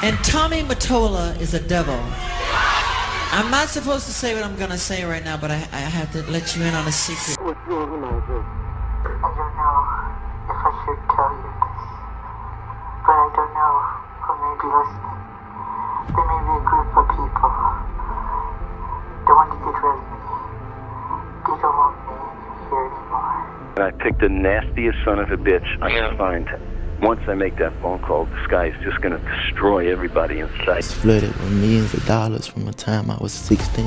And Tommy Mottola is a devil. I'm not supposed to say what I'm going to say right now, but I have to let you in on a secret. What's wrong with my voice? I don't know if I should tell you this, but I don't know who may be listening. There may be a group of people that want to get rid of me. They don't want me here anymore. And I picked the nastiest son of a bitch I can find. Once I make that phone call, this guy is just going to destroy everybody in sight. I was flooded with millions of dollars from the time I was 16.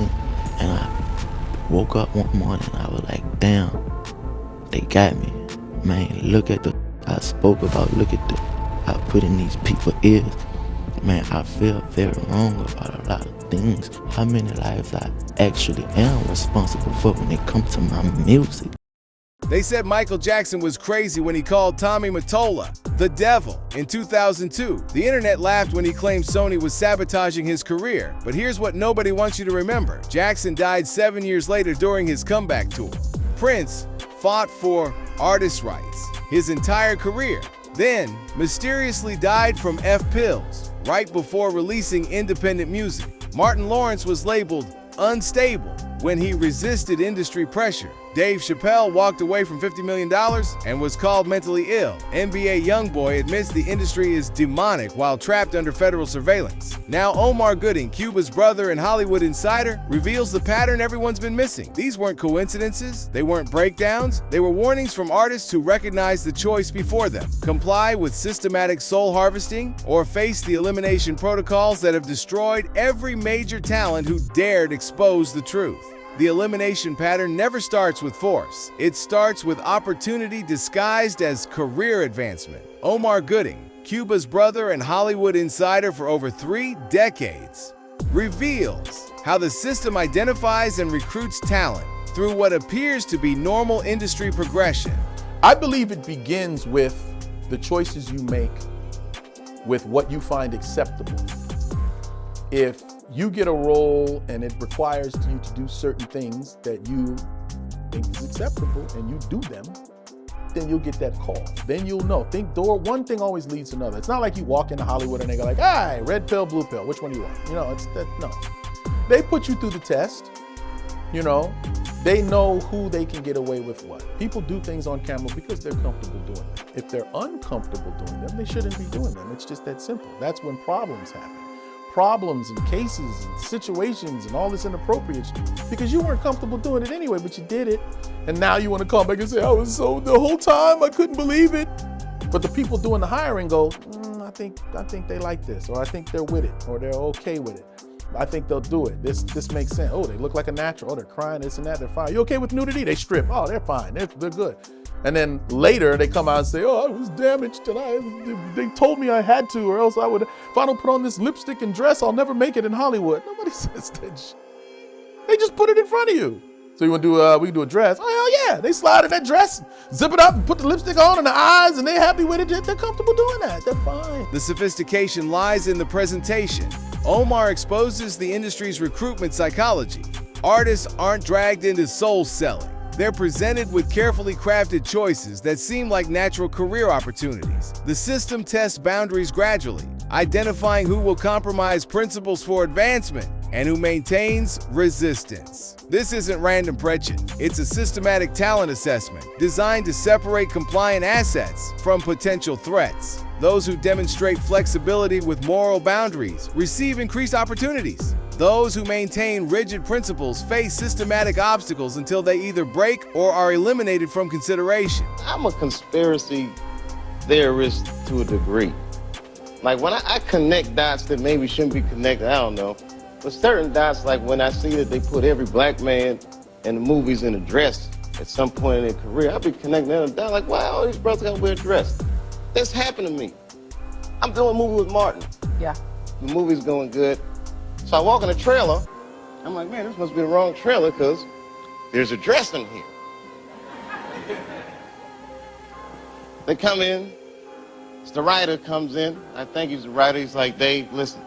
And I woke up one morning and I was like, damn, they got me. Man, look at the I spoke about, look at the I put in these people's ears. Man, I feel very wrong about a lot of things. How many lives I actually am responsible for when it comes to my music. They said Michael Jackson was crazy when he called Tommy Mottola the devil in 2002. The internet laughed when he claimed Sony was sabotaging his career. But here's what nobody wants you to remember. Jackson died 7 years later during his comeback tour. Prince fought for artist rights his entire career, then mysteriously died from F-pills right before releasing independent music. Martin Lawrence was labeled unstable when he resisted industry pressure. Dave Chappelle walked away from $50 million and was called mentally ill. NBA YoungBoy admits the industry is demonic while trapped under federal surveillance. Now Omar Gooding, Cuba's brother and Hollywood insider, reveals the pattern everyone's been missing. These weren't coincidences, they weren't breakdowns, they were warnings from artists who recognized the choice before them. Comply with systematic soul harvesting or face the elimination protocols that have destroyed every major talent who dared expose the truth. The elimination pattern never starts with force. It starts with opportunity disguised as career advancement. Omar Gooding, Cuba's brother and Hollywood insider for over 3 decades, reveals how the system identifies and recruits talent through what appears to be normal industry progression. I believe it begins with the choices you make with what you find acceptable. If you get a role and it requires you to do certain things that you think is acceptable and you do them, then you'll get that call. Then you'll know. One thing always leads to another. It's not like you walk into Hollywood and they go like, all right, red pill, blue pill, which one do you want? You know, no. They put you through the test, you know. They know who they can get away with what. People do things on camera because they're comfortable doing them. If they're uncomfortable doing them, they shouldn't be doing them. It's just that simple. That's when problems happen. Problems and cases and situations and all this inappropriate because you weren't comfortable doing it anyway, but you did it. And now you want to come back and say, I was so, the whole time I couldn't believe it. But the people doing the hiring go, I think they like this, or I think they're with it, or they're okay with it. I think they'll do it. This makes sense. Oh, they look like a natural. Oh, they're crying, this and that, they're fine. You okay with nudity? They strip. Oh, they're fine, they're good. And then later they come out and say, oh, I was damaged and they told me I had to, or else if I don't put on this lipstick and dress, I'll never make it in Hollywood. Nobody says that shit. They just put it in front of you. So you want to do, we can do a dress. Oh, hell yeah. They slide in that dress, zip it up and put the lipstick on and the eyes and they're happy with it. They're comfortable doing that. They're fine. The sophistication lies in the presentation. Omar exposes the industry's recruitment psychology. Artists aren't dragged into soul selling. They're presented with carefully crafted choices that seem like natural career opportunities. The system tests boundaries gradually, identifying who will compromise principles for advancement and who maintains resistance. This isn't random preaching. It's a systematic talent assessment designed to separate compliant assets from potential threats. Those who demonstrate flexibility with moral boundaries receive increased opportunities. Those who maintain rigid principles face systematic obstacles until they either break or are eliminated from consideration. I'm a conspiracy theorist to a degree. Like when I connect dots that maybe shouldn't be connected, I don't know. But certain dots, like when I see that they put every black man in the movies in a dress at some point in their career, I'll be connecting them down like, wow, all these brothers gotta wear a dress. That's happened to me. I'm doing a movie with Martin. Yeah. The movie's going good. So I walk in the trailer, I'm like, man, this must be the wrong trailer because there's a dress in here. They come in, the writer comes in, I think he's the writer, he's like, Dave, listen,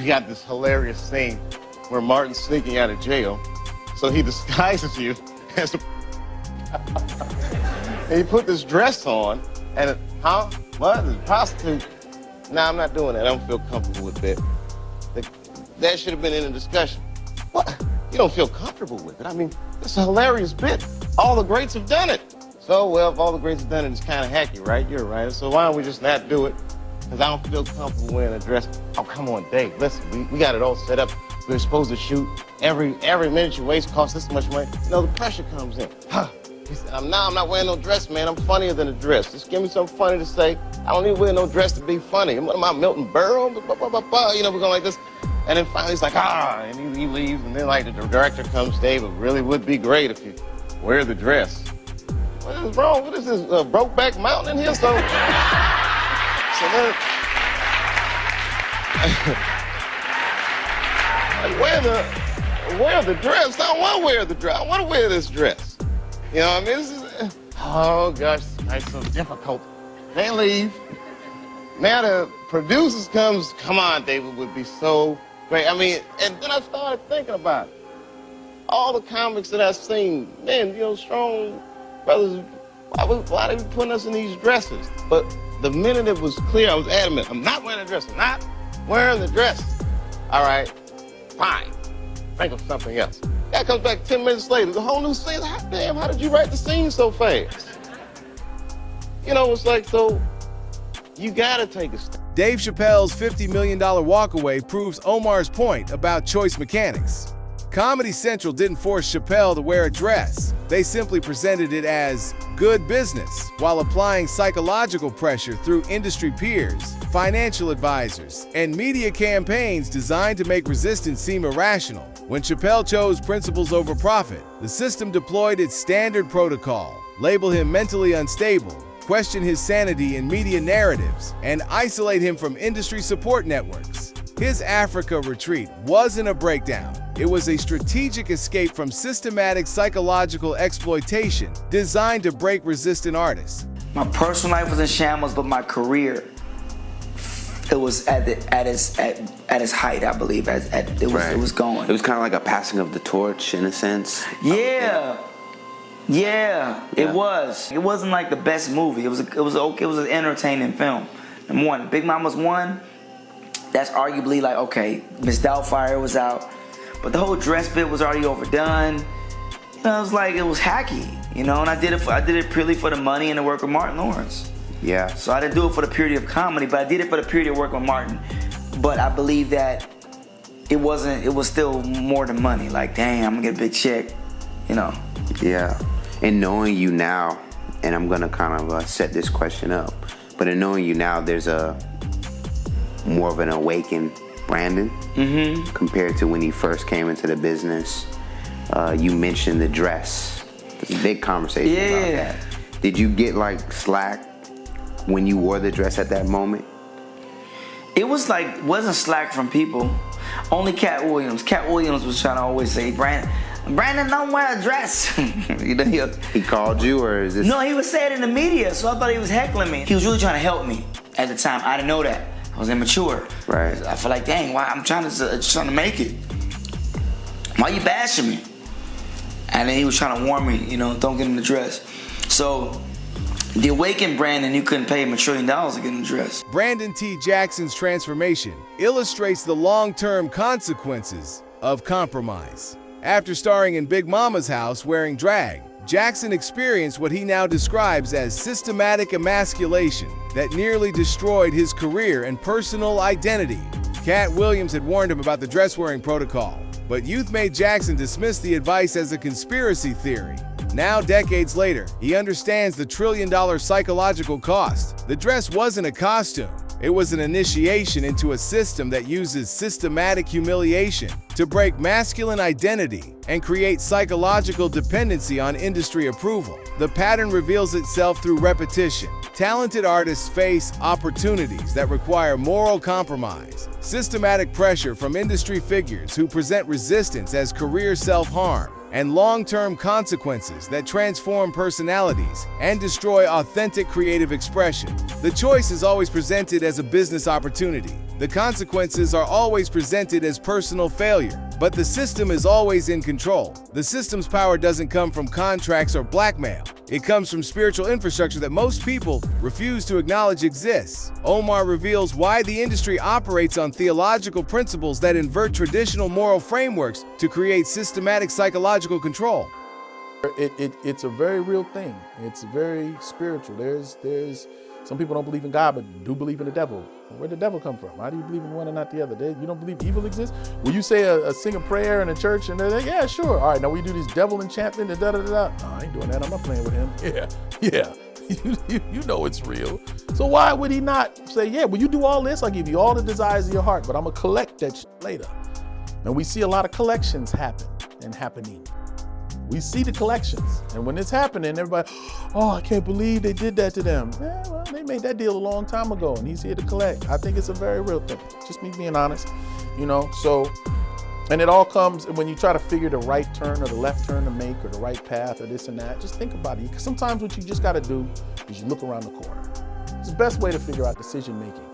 we got this hilarious scene where Martin's sneaking out of jail, so he disguises you as a and he put this dress on, and what? This prostitute. Nah, I'm not doing that. I don't feel comfortable with that. That should have been in the discussion. What? You don't feel comfortable with it? I mean, it's a hilarious bit. All the greats have done it. So, well, if all the greats have done it, it's kind of hacky, right? You're right. So why don't we just not do it? Because I don't feel comfortable wearing a dress. Oh, come on, Dave. Listen, we got it all set up. We're supposed to shoot. Every minute you waste costs this much money. You know, the pressure comes in. Huh. He said, I'm not wearing no dress, man. I'm funnier than a dress. Just give me something funny to say. I don't need to wear no dress to be funny. What am I, Milton Berle? You know, we're going like this. And then finally he's like, and he leaves. And then like the director comes, Dave, it really would be great if you wear the dress. What is wrong? What is this, Brokeback Mountain in here? So then, like, wear the dress. I don't want to wear the dress. I want to wear this dress. You know what I mean? This is, oh gosh, it's so difficult. They leave. Now the producers comes, come on, David, would be so great. I mean, and then I started thinking about it. All the comics that I've seen, man, you know, strong brothers, why are they putting us in these dresses? But the minute it was clear, I was adamant, I'm not wearing a dress, I'm not wearing the dress. All right, fine, think of something else. That comes back 10 minutes later, the whole new scene. Hot damn, how did you write the scene so fast? You know, it's like, so you gotta take a step. Dave Chappelle's $50 million walkaway proves Omar's point about choice mechanics. Comedy Central didn't force Chappelle to wear a dress. They simply presented it as good business while applying psychological pressure through industry peers, financial advisors, and media campaigns designed to make resistance seem irrational. When Chappelle chose principles over profit, the system deployed its standard protocol, label him mentally unstable, question his sanity in media narratives, and isolate him from industry support networks. His Africa retreat wasn't a breakdown. It was a strategic escape from systematic psychological exploitation designed to break resistant artists. My personal life was in shambles, but my career, it was at its height, I believe. It was going. It was kind of like a passing of the torch in a sense. Yeah, it was. It wasn't like the best movie. It was an entertaining film. Number one, Big Mama's one. That's arguably like, okay, Miss Doubtfire was out, but the whole dress bit was already overdone. You know, it was like, it was hacky, you know, and I did it purely for the money and the work of Martin Lawrence. Yeah. So I didn't do it for the purity of comedy, but I did it for the purity of work with Martin. But I believe that it was still more than money. Like, dang, I'm gonna get a big check, you know. Yeah, and knowing you now, and I'm gonna kind of set this question up, but in knowing you now, there's a more of an awakened Brandon compared to when he first came into the business. You mentioned the dress. There's a big conversation about that. Did you get like slack when you wore the dress at that moment? It was like, wasn't slack from people. Only Cat Williams. Cat Williams was trying to always say, Brandon, don't wear a dress. You know, he called you, or is this? No, he was saying it in the media, so I thought he was heckling me. He was really trying to help me at the time. I didn't know that. I was immature. Right. I feel like, dang, why I'm trying to make it. Why you bashing me? And then he was trying to warn me, you know, don't get in the dress. So the awakened Brandon, you couldn't pay him $1 trillion to get in the dress. Brandon T. Jackson's transformation illustrates the long-term consequences of compromise. After starring in Big Mama's House wearing drag, Jackson experienced what he now describes as systematic emasculation that nearly destroyed his career and personal identity. Cat Williams had warned him about the dress-wearing protocol, but youth made Jackson dismiss the advice as a conspiracy theory. Now, decades later, he understands the trillion-dollar psychological cost. The dress wasn't a costume. It was an initiation into a system that uses systematic humiliation to break masculine identity and create psychological dependency on industry approval. The pattern reveals itself through repetition. Talented artists face opportunities that require moral compromise, systematic pressure from industry figures who present resistance as career self-harm, and long-term consequences that transform personalities and destroy authentic creative expression. The choice is always presented as a business opportunity. The consequences are always presented as personal failure. But the system is always in control. The system's power doesn't come from contracts or blackmail. It comes from spiritual infrastructure that most people refuse to acknowledge exists. Omar reveals why the industry operates on theological principles that invert traditional moral frameworks to create systematic psychological control. It's a very real thing. It's very spiritual. There's some people don't believe in God, but do believe in the devil. Where'd the devil come from? Why do you believe in one and not the other? You don't believe evil exists? Will you say sing a prayer in a church and they're like, yeah, sure. All right, now we do this devil enchantment and da-da-da-da. No, I ain't doing that. I'm not playing with him. Yeah. You know it's real. So why would he not say, yeah, when you do all this, I'll give you all the desires of your heart, but I'm going to collect that shit later. And we see a lot of collections happen and happening. We see the collections. And when it's happening, everybody, oh, I can't believe they did that to them. Yeah, well, they made that deal a long time ago and he's here to collect. I think it's a very real thing. Just me being honest, so, and it all comes when you try to figure the right turn or the left turn to make or the right path or this and that. Just think about it. Because sometimes what you just got to do is you look around the corner. It's the best way to figure out decision making.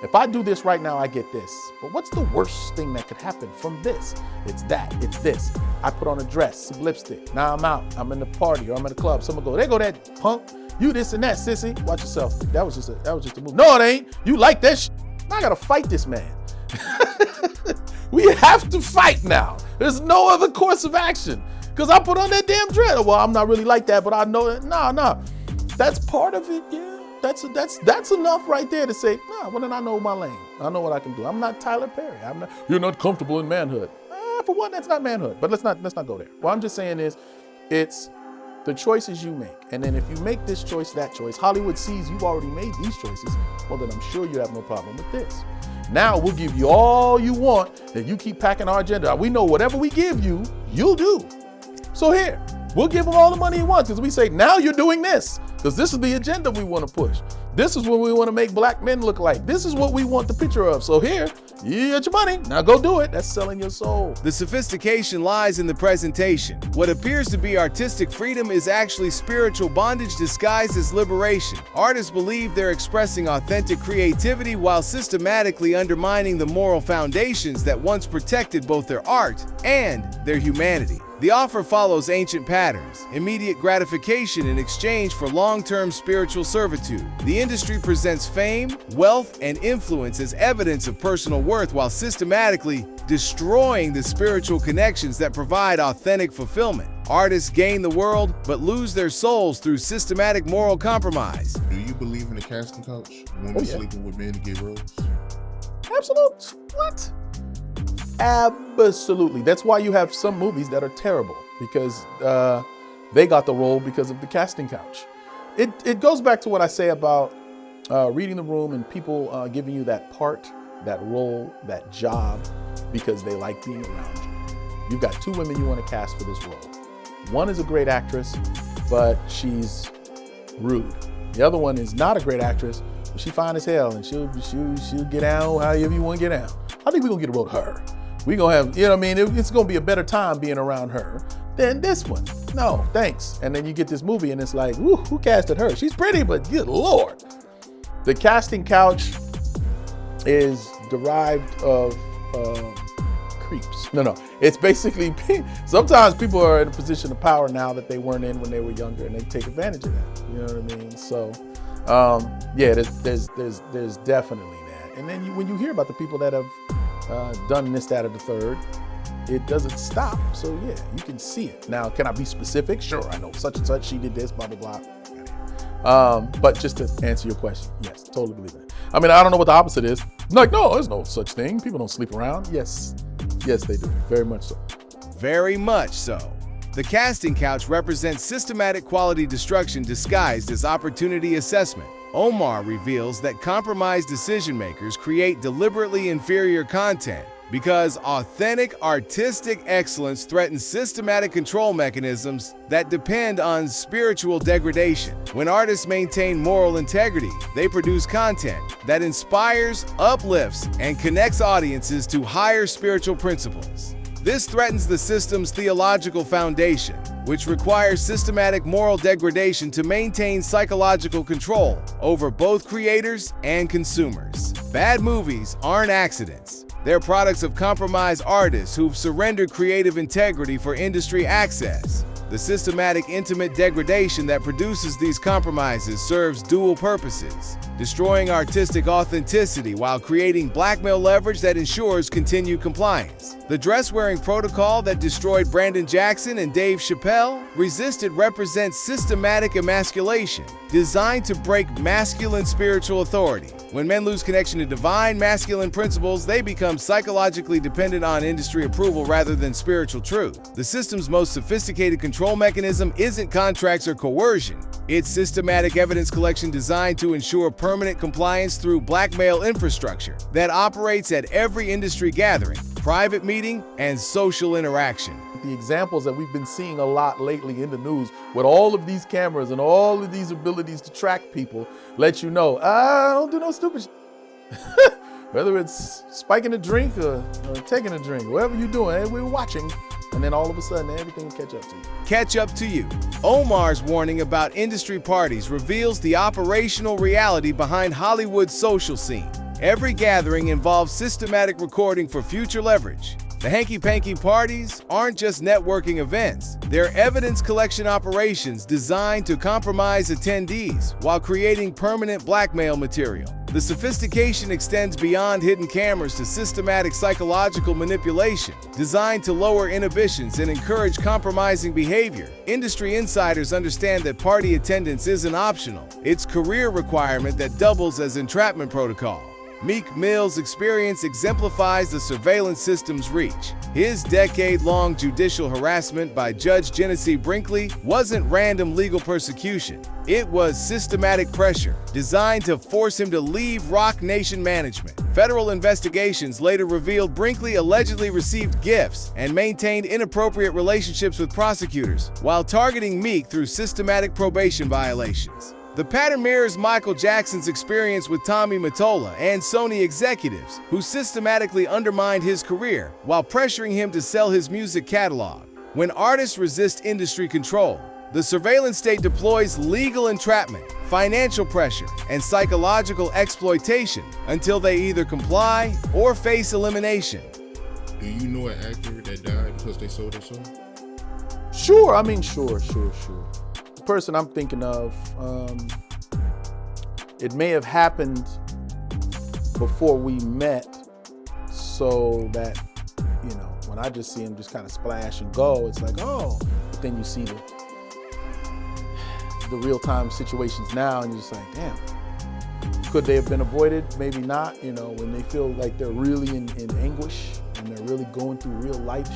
If I do this right now, I get this. But what's the worst thing that could happen from this? It's that, it's this. I put on a dress, some lipstick. Now I'm out, I'm in the party or I'm in the club. Someone go, there go that punk. You this and that, sissy. Watch yourself. That was just a move. No, it ain't. You like that shit. Now I gotta fight this man. We have to fight now. There's no other course of action. Because I put on that damn dress. Well, I'm not really like that, but I know it. No. That's part of it, yeah. That's enough right there to say, nah, well then I know my lane. I know what I can do. I'm not Tyler Perry. You're not comfortable in manhood. For one, that's not manhood, but let's not go there. What I'm just saying is, it's the choices you make. And then if you make this choice, that choice, Hollywood sees you've already made these choices, well then I'm sure you have no problem with this. Now we'll give you all you want and you keep packing our agenda. We know whatever we give you, you'll do. So here, we'll give him all the money he wants because we say, now you're doing this because this is the agenda we want to push. This is what we want to make black men look like. This is what we want the picture of. So here, you get your money. Now go do it. That's selling your soul. The sophistication lies in the presentation. What appears to be artistic freedom is actually spiritual bondage disguised as liberation. Artists believe they're expressing authentic creativity while systematically undermining the moral foundations that once protected both their art and their humanity. The offer follows ancient patterns, immediate gratification in exchange for long-term spiritual servitude. The industry presents fame, wealth, and influence as evidence of personal worth while systematically destroying the spiritual connections that provide authentic fulfillment. Artists gain the world, but lose their souls through systematic moral compromise. Do you believe in the casting couch? Women sleeping with men to get roles? Absolutely. What? Absolutely. That's why you have some movies that are terrible because they got the role because of the casting couch. It goes back to what I say about reading the room and people giving you that part, that role, that job because they like being around you. You've got two women you want to cast for this role. One is a great actress, but she's rude. The other one is not a great actress, but she's fine as hell and she'll get down however you want to get down. I think we're going to get a role to her. We're going to have, it's going to be a better time being around her than this one. No, thanks. And then you get this movie and it's like, ooh, who casted her? She's pretty, but good Lord. The casting couch is derived of creeps. No. It's basically, sometimes people are in a position of power now that they weren't in when they were younger and they take advantage of that. You know what I mean? So, yeah, there's definitely that. And then when you hear about the people that have done this, that, or the third, it doesn't stop. So yeah, you can see it. Now, can I be specific? Sure, I know such and such, she did this, blah, blah, blah. But just to answer your question, yes, totally believe it. I mean, I don't know what the opposite is. Like, no, there's no such thing. People don't sleep around. Yes, they do. Very much so. Very much so. The casting couch represents systematic quality destruction disguised as opportunity assessment. Omar reveals that compromised decision-makers create deliberately inferior content because authentic artistic excellence threatens systematic control mechanisms that depend on spiritual degradation. When artists maintain moral integrity, they produce content that inspires, uplifts, and connects audiences to higher spiritual principles. This threatens the system's theological foundation, which requires systematic moral degradation to maintain psychological control over both creators and consumers. Bad movies aren't accidents. They're products of compromised artists who've surrendered creative integrity for industry access. The systematic, intimate degradation that produces these compromises serves dual purposes, destroying artistic authenticity while creating blackmail leverage that ensures continued compliance. The dress-wearing protocol that destroyed Brandon Jackson and Dave Chappelle resisted represents systematic emasculation, designed to break masculine spiritual authority. When men lose connection to divine masculine principles, they become psychologically dependent on industry approval rather than spiritual truth. The system's most sophisticated control mechanism isn't contracts or coercion. It's systematic evidence collection designed to ensure permanent compliance through blackmail infrastructure that operates at every industry gathering, private meeting, and social interaction. The examples that we've been seeing a lot lately in the news with all of these cameras and all of these abilities to track people let you know, don't do no stupid shit. Whether it's spiking a drink or taking a drink, whatever you're doing, hey, we're watching. And then all of a sudden, everything will catch up to you. Catch up to you. Omar's warning about industry parties reveals the operational reality behind Hollywood's social scene. Every gathering involves systematic recording for future leverage. The hanky-panky parties aren't just networking events. They're evidence collection operations designed to compromise attendees while creating permanent blackmail material. The sophistication extends beyond hidden cameras to systematic psychological manipulation, designed to lower inhibitions and encourage compromising behavior. Industry insiders understand that party attendance isn't optional. It's a career requirement that doubles as entrapment protocol. Meek Mill's experience exemplifies the surveillance system's reach. His decade-long judicial harassment by Judge Genesee Brinkley wasn't random legal persecution. It was systematic pressure designed to force him to leave Rock Nation management. Federal investigations later revealed Brinkley allegedly received gifts and maintained inappropriate relationships with prosecutors while targeting Meek through systematic probation violations. The pattern mirrors Michael Jackson's experience with Tommy Mottola and Sony executives who systematically undermined his career while pressuring him to sell his music catalog. When artists resist industry control, the surveillance state deploys legal entrapment, financial pressure, and psychological exploitation until they either comply or face elimination. Do you know an actor that died because they sold their soul? Sure, I mean, sure. The person I'm thinking of, it may have happened before we met, so that, you know, when I just see him just kind of splash and go, it's like, oh, but then you see the real-time situations now, and you're just like, damn, could they have been avoided? Maybe not. You know, when they feel like they're really in anguish and they're really going through real life,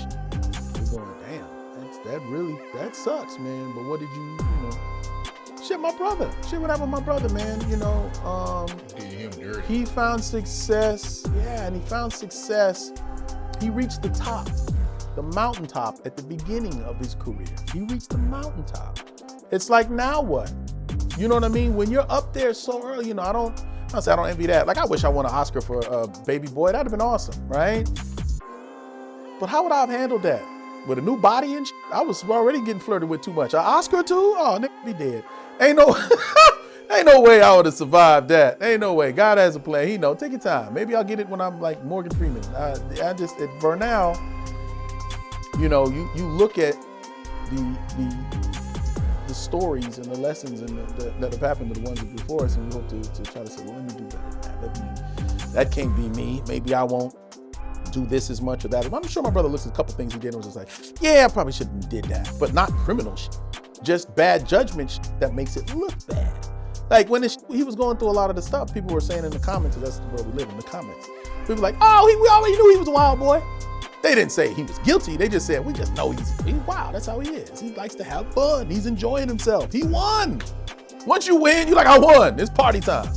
you're going, damn, that sucks, man. But what did you know? Shit, my brother. Shit, what happened to my brother, man? You know, Did him dirty. he found success. Yeah, and he found success. He reached the top, the mountaintop at the beginning of his career. He reached the mountaintop. It's like, now what? You know what I mean? When you're up there so early, you know, I don't envy that. Like, I wish I won an Oscar for Baby Boy. That'd have been awesome, right? But how would I have handled that? With a new body and shit? I was already getting flirted with too much. An Oscar too? Oh, nigga, be dead. Ain't no way I would have survived that. Ain't no way. God has a plan. He know. Take your time. Maybe I'll get it when I'm like Morgan Freeman. For now, you know, you look at the stories and the lessons and that have happened to the ones before us, and we hope to try to say, well, let me do better than that. That can't be me. Maybe I won't do this as much or that. I'm sure my brother looks at a couple things he did and was just like, yeah, I probably shouldn't have did that. But not criminal shit. Just bad judgment shit that makes it look bad. Like when he was going through a lot of the stuff, people were saying in the comments, that's the world we live in, the comments. People were like, oh, we already knew he was a wild boy. They didn't say he was guilty. They just said, we just know he's wild. That's how he is. He likes to have fun. He's enjoying himself. He won. Once you win, you're like, I won. It's party time.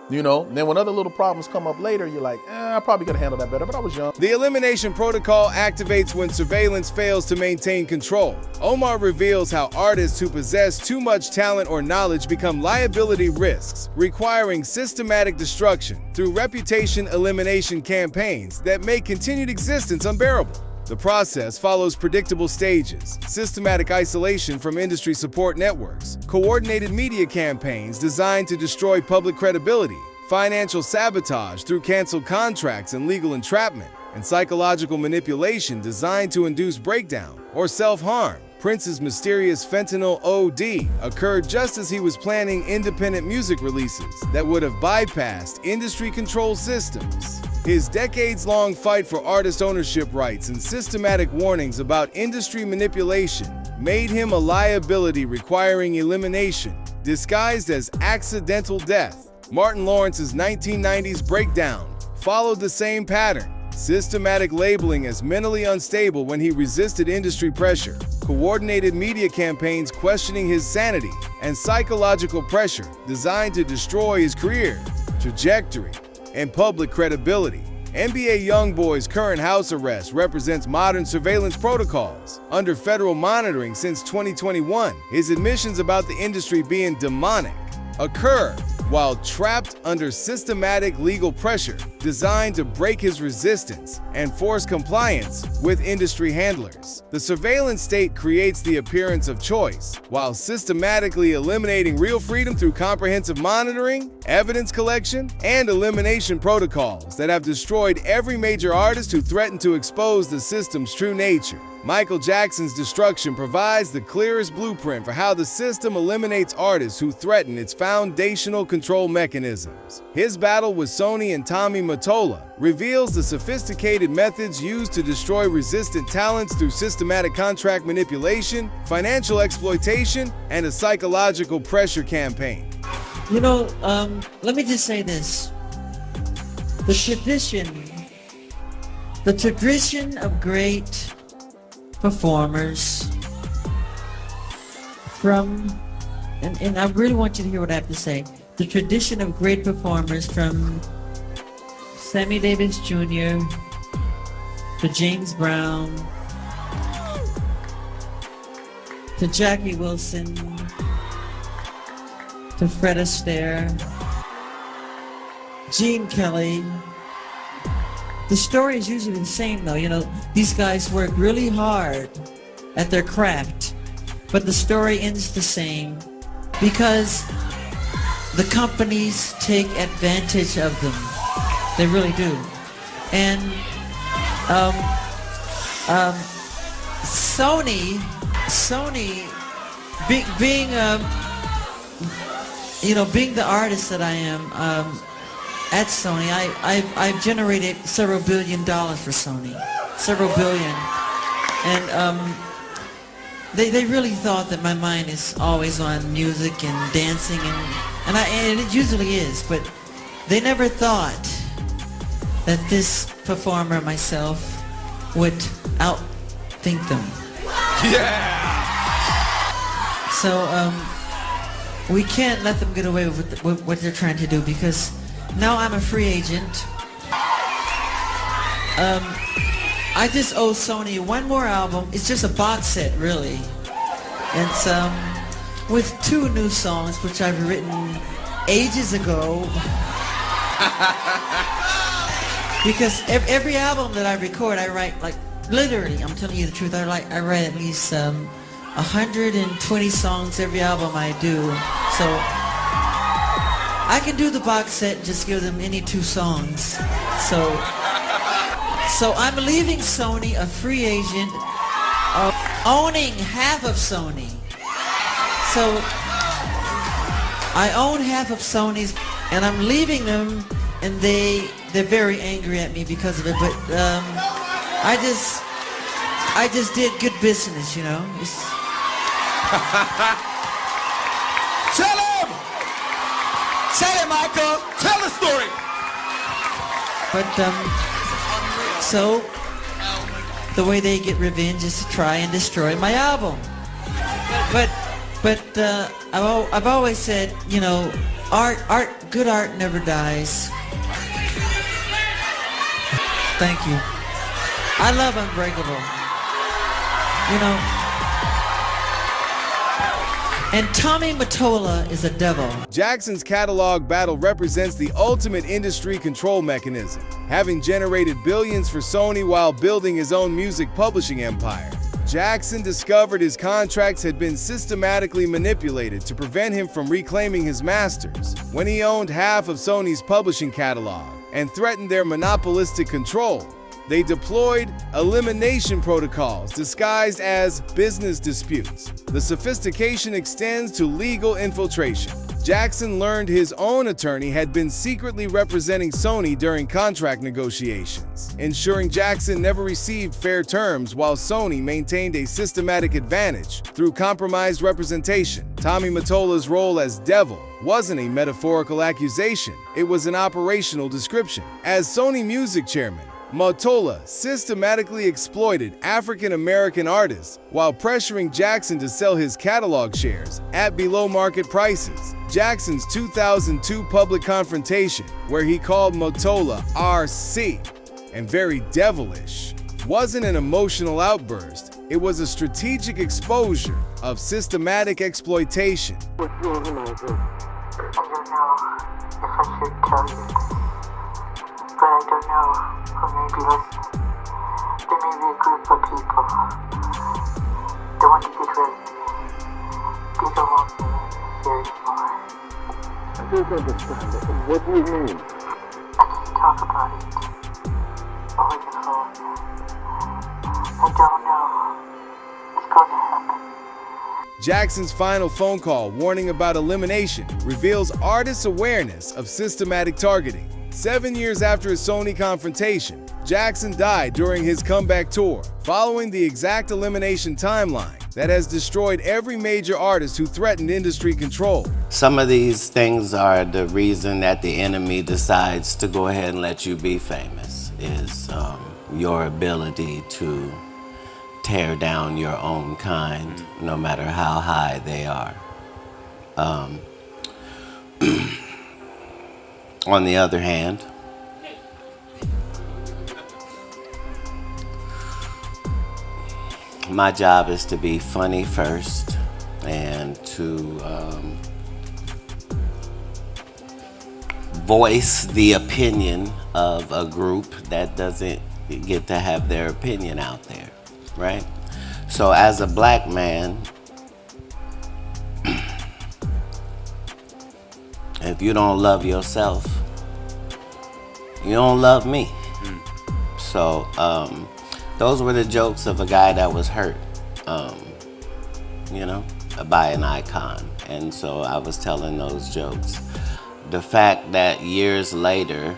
You know, and then when other little problems come up later, you're like, I probably could have handled that better, but I was young. The elimination protocol activates when surveillance fails to maintain control. Omar reveals how artists who possess too much talent or knowledge become liability risks, requiring systematic destruction through reputation elimination campaigns that make continued existence unbearable. The process follows predictable stages: systematic isolation from industry support networks, coordinated media campaigns designed to destroy public credibility, financial sabotage through canceled contracts and legal entrapment, and psychological manipulation designed to induce breakdown or self-harm. Prince's mysterious fentanyl OD occurred just as he was planning independent music releases that would have bypassed industry control systems. His decades-long fight for artist ownership rights and systematic warnings about industry manipulation made him a liability requiring elimination, disguised as accidental death. Martin Lawrence's 1990s breakdown followed the same pattern. Systematic labeling as mentally unstable when he resisted industry pressure, coordinated media campaigns questioning his sanity, and psychological pressure designed to destroy his career, trajectory, and public credibility. NBA YoungBoy's current house arrest represents modern surveillance protocols under federal monitoring since 2021. His admissions about the industry being demonic occur while trapped under systematic legal pressure designed to break his resistance and force compliance with industry handlers. The surveillance state creates the appearance of choice while systematically eliminating real freedom through comprehensive monitoring, evidence collection, and elimination protocols that have destroyed every major artist who threatened to expose the system's true nature. Michael Jackson's destruction provides the clearest blueprint for how the system eliminates artists who threaten its foundational control mechanisms. His battle with Sony and Tommy Mottola reveals the sophisticated methods used to destroy resistant talents through systematic contract manipulation, financial exploitation, and a psychological pressure campaign. You know, let me just say this. The tradition of great performers and I really want you to hear what I have to say. The tradition of great performers from Sammy Davis Jr. to James Brown to Jackie Wilson to Fred Astaire, Gene Kelly. The story is usually the same though. You know, these guys work really hard at their craft, but the story ends the same because the companies take advantage of them. They really do. And Sony being the artist that I am, at Sony, I've generated several $1 billion for Sony, several billion, and they really thought that my mind is always on music and dancing, and it usually is, but they never thought that this performer myself would outthink them. Yeah! So we can't let them get away with what they're trying to do because now I'm a free agent. I just owe Sony one more album. It's just a box set, really. It's with 2 new songs, which I've written ages ago. Because every album that I record, I write, like, literally, I'm telling you the truth, I write at least 120 songs every album I do. So I can do the box set and just give them any 2 songs. So I'm leaving Sony a free agent, owning half of Sony. So I own half of Sony's, and I'm leaving them, and they're very angry at me because of it. But I just did good business, you know. Tell him! Say it, Michael! Tell the story! But, so, the way they get revenge is to try and destroy my album. But I've always said, you know, good art never dies. Thank you. I love Unbreakable. You know, and Tommy Mottola is a devil. Jackson's catalog battle represents the ultimate industry control mechanism, having generated billions for Sony while building his own music publishing empire. Jackson discovered his contracts had been systematically manipulated to prevent him from reclaiming his masters when he owned half of Sony's publishing catalog and threatened their monopolistic control. They deployed elimination protocols disguised as business disputes. The sophistication extends to legal infiltration. Jackson learned his own attorney had been secretly representing Sony during contract negotiations, ensuring Jackson never received fair terms while Sony maintained a systematic advantage through compromised representation. Tommy Mottola's role as Devil wasn't a metaphorical accusation, it was an operational description. As Sony Music chairman, Mottola systematically exploited African-American artists while pressuring Jackson to sell his catalog shares at below-market prices. Jackson's 2002 public confrontation, where he called Mottola RC and very devilish, wasn't an emotional outburst. It was a strategic exposure of systematic exploitation. I don't know if I should tell you this. But I don't know who may be listening. There may be a group of people that want to get rid of me. They don't want me here anymore. I don't understand it. What do you mean? I can't talk about it over the phone. I don't know. It's going to happen. Jackson's final phone call warning about elimination reveals artists' awareness of systematic targeting. 7 years after his Sony confrontation, Jackson died during his comeback tour, following the exact elimination timeline that has destroyed every major artist who threatened industry control. Some of these things are the reason that the enemy decides to go ahead and let you be famous, is your ability to tear down your own kind, no matter how high they are. On the other hand, my job is to be funny first and to voice the opinion of a group that doesn't get to have their opinion out there, right? So as a black man, if you don't love yourself, you don't love me. So those were the jokes of a guy that was hurt, you know, by an icon. And so I was telling those jokes. The fact that years later,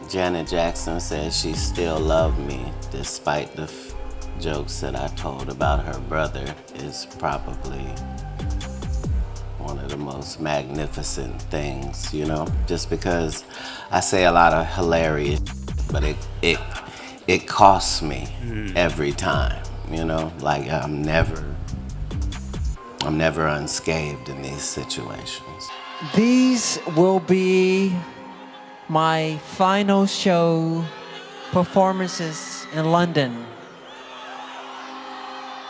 Janet Jackson says she still loved me despite the jokes that I told about her brother is probably one of the most magnificent things, you know, just because I say a lot of hilarious, but it costs me every time, you know, like I'm never unscathed in these situations. These will be my final show performances in London.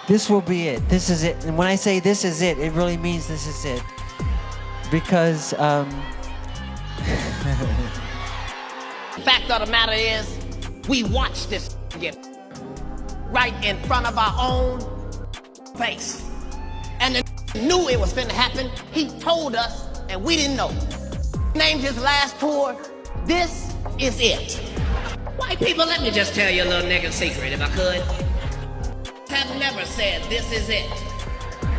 This will be it. This is it. And when I say this is it, it really means this is it. Because, The fact of the matter is, we watched this get right in front of our own face. And the knew it was finna happen. He told us, and we didn't know. Named his last tour, This Is It. White people, let me just tell you a little nigga secret, if I could. Have never said this is it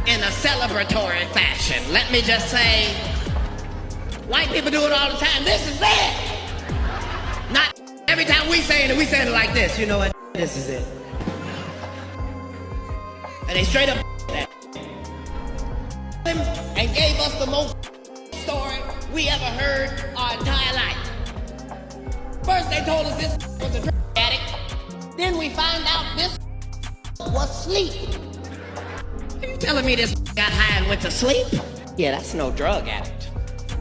in a celebratory fashion. Let me just say, white people do it all the time. This is it. Not every time we say it like this. You know what? This is it. And they straight up that and gave us the most story we ever heard our entire life. First they told us this was a drug addict. Then we find out this was sleep. Are you telling me this got high and went to sleep? Yeah, that's no drug addict.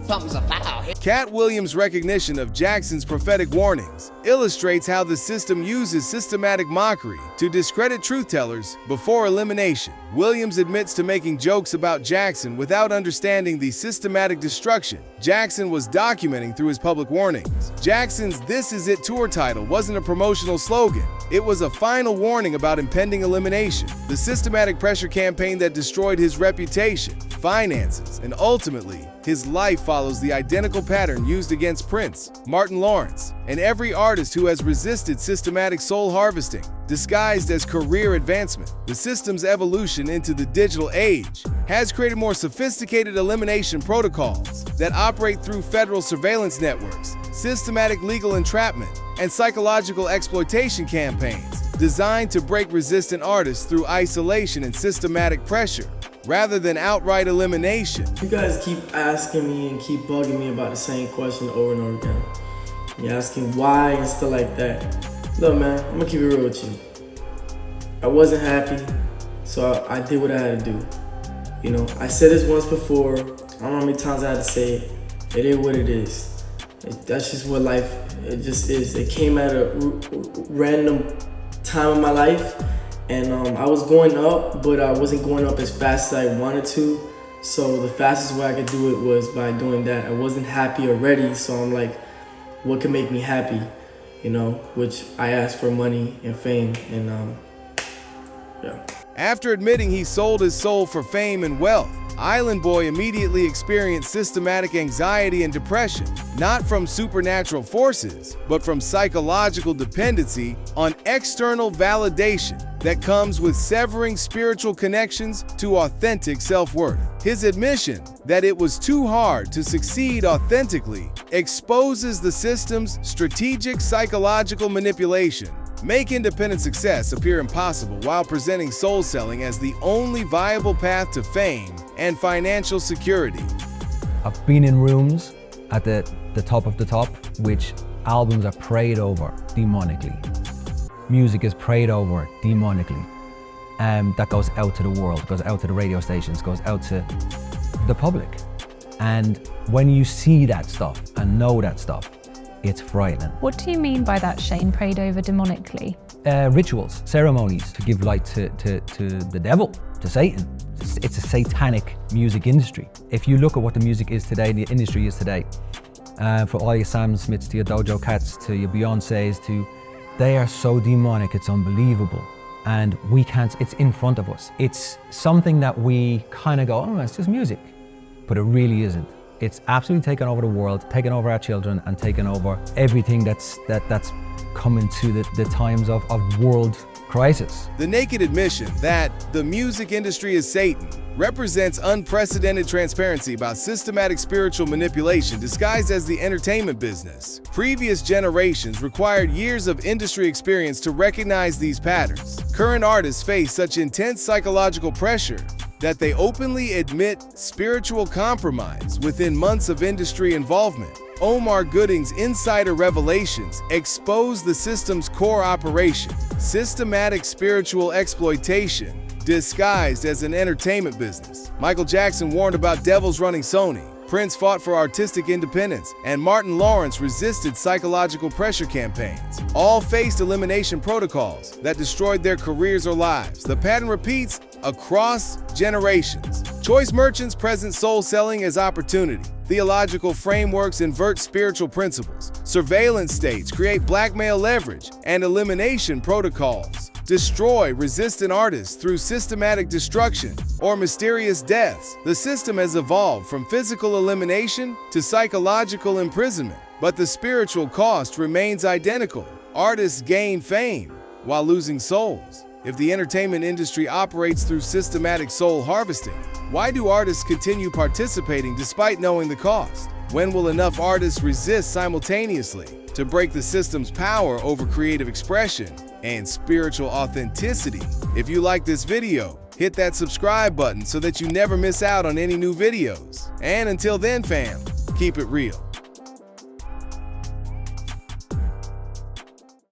Something's afoul here. Cat Williams' recognition of Jackson's prophetic warnings illustrates how the system uses systematic mockery to discredit truth-tellers before elimination. Williams admits to making jokes about Jackson without understanding the systematic destruction Jackson was documenting through his public warnings. Jackson's "This Is It" tour title wasn't a promotional slogan. It was a final warning about impending elimination, the systematic pressure campaign that destroyed his reputation, finances, and ultimately, his life follows the identical pattern used against Prince, Martin Lawrence, and every artist who has resisted systematic soul harvesting, disguised as career advancement. The system's evolution into the digital age has created more sophisticated elimination protocols that operate through federal surveillance networks, systematic legal entrapment, and psychological exploitation campaigns designed to break resistant artists through isolation and systematic pressure, rather than outright elimination. You guys keep asking me and keep bugging me about the same question over and over again. You're asking why and stuff like that. Look, man, I'm gonna keep it real with you. I wasn't happy, so I did what I had to do. You know, I said this once before. I don't know how many times I had to say it. It is what it is. That's just what life, it just is. It came at a random time in my life, and I was going up, but I wasn't going up as fast as I wanted to. So the fastest way I could do it was by doing that. I wasn't happy already, so I'm like, what can make me happy? You know, which I asked for money and fame, and yeah. After admitting he sold his soul for fame and wealth, Island Boy immediately experienced systematic anxiety and depression, not from supernatural forces, but from psychological dependency on external validation that comes with severing spiritual connections to authentic self-worth. His admission that it was too hard to succeed authentically exposes the system's strategic psychological manipulation. Make independent success appear impossible while presenting soul selling as the only viable path to fame and financial security. I've been in rooms at the top of the top, which albums are prayed over demonically. Music is prayed over demonically. That goes out to the world, goes out to the radio stations, goes out to the public. And when you see that stuff and know that stuff, it's frightening. What do you mean by that, Shane, prayed over demonically? Rituals, ceremonies to give light to the devil, to Satan. It's a satanic music industry. If you look at what the music is today, the industry is today, for all your Sam Smiths to your Dojo Cats to your Beyoncés they are so demonic, it's unbelievable. And we can't, it's in front of us. It's something that we kind of go, oh, it's just music. But it really isn't. It's absolutely taken over the world, taken over our children, and taken over everything that's coming to the times of world crisis. The naked admission that the music industry is Satan represents unprecedented transparency about systematic spiritual manipulation disguised as the entertainment business. Previous generations required years of industry experience to recognize these patterns. Current artists face such intense psychological pressure that they openly admit spiritual compromise within months of industry involvement. Omar Gooding's insider revelations expose the system's core operation, systematic spiritual exploitation disguised as an entertainment business. Michael Jackson warned about devils running Sony. Prince fought for artistic independence, and Martin Lawrence resisted psychological pressure campaigns. All faced elimination protocols that destroyed their careers or lives. The pattern repeats across generations. Choice merchants present soul selling as opportunity. Theological frameworks invert spiritual principles. Surveillance states create blackmail leverage, and elimination protocols destroy resistant artists through systematic destruction or mysterious deaths. The system has evolved from physical elimination to psychological imprisonment, but the spiritual cost remains identical. Artists gain fame while losing souls. If the entertainment industry operates through systematic soul harvesting, why do artists continue participating despite knowing the cost? When will enough artists resist simultaneously to break the system's power over creative expression and spiritual authenticity? If you like this video, hit that subscribe button so that you never miss out on any new videos. And until then, fam, keep it real.